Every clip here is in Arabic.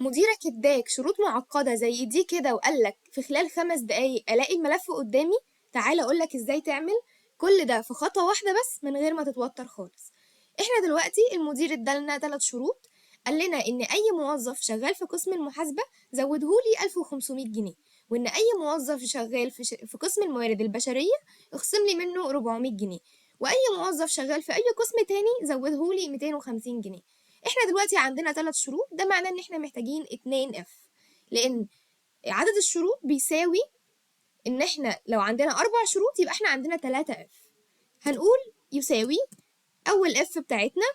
مديرك اداك شروط معقدة زي دي كده وقالك في خلال 5 دقايق الاقي الملف قدامي. تعالى اقولك ازاي تعمل كل ده في خطوة واحدة بس من غير ما تتوتر خالص. احنا دلوقتي المدير ادالنا 3 شروط. قال لنا ان اي موظف شغال في قسم المحاسبة زودهولي 1500 جنيه، وان اي موظف شغال في قسم الموارد البشرية اخصم لي منه 400 جنيه، واي موظف شغال في اي قسم تاني زودهولي 250 جنيه. احنا دلوقتي عندنا 3 شروط، ده معناه ان احنا محتاجين 2 اف، لان عدد الشروط بيساوي ان احنا لو عندنا 4 شروط يبقى احنا عندنا 3 اف. هنقول يساوي اول اف بتاعتنا،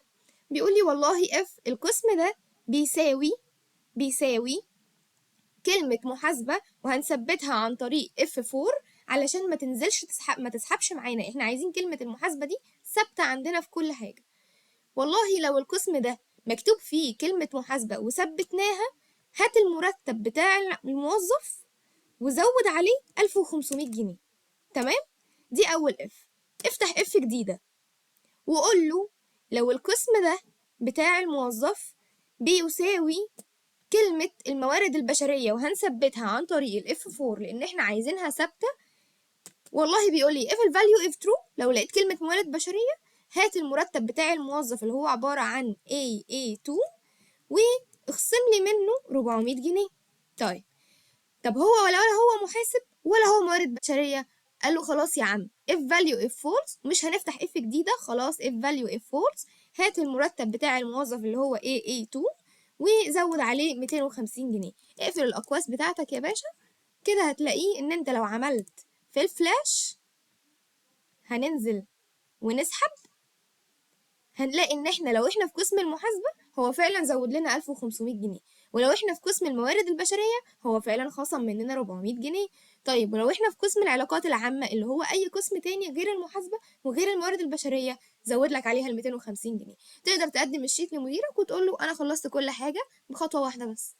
بيقول لي والله اف القسم ده بيساوي كلمة محاسبة، وهنثبتها عن طريق اف 4 علشان ما تنزلش ما تسحبش معانا. احنا عايزين كلمة المحاسبة دي ثابتة عندنا في كل حاجة. والله لو القسم ده مكتوب فيه كلمة محاسبة وثبتناها، هات المرتب بتاع الموظف وزود عليه 1500 جنيه. تمام؟ دي أول اف. افتح اف جديدة وقول له لو القسم ده بتاع الموظف بيساوي كلمة الموارد البشرية وهنثبتها عن طريق الاف 4 لأن احنا عايزينها ثابتة. والله بيقول لي if الفاليو if true، لو لقيت كلمة موارد بشرية هات المرتب بتاع الموظف اللي هو عبارة عن AA2 واخصم لي منه 400 جنيه. طب هو ولا هو محاسب ولا هو موارد بشرية؟ قال له خلاص يا عم if value if false، مش هنفتح if جديدة، خلاص if value if false هات المرتب بتاع الموظف اللي هو AA2 وزود عليه 250 جنيه. اقفل الأقواس بتاعتك يا باشا. كده هتلاقيه ان انت لو عملت في الفلاش هننزل ونسحب، هنلاقي ان احنا لو احنا في قسم المحاسبة هو فعلا زود لنا 1500 جنيه، ولو احنا في قسم الموارد البشرية هو فعلا خصم مننا 400 جنيه. طيب ولو احنا في قسم العلاقات العامة اللي هو اي قسم تاني غير المحاسبة وغير الموارد البشرية زود لك عليها ال 250 جنيه. تقدر تقدم الشيت لمديرك وتقول له انا خلصت كل حاجة بخطوة واحدة بس.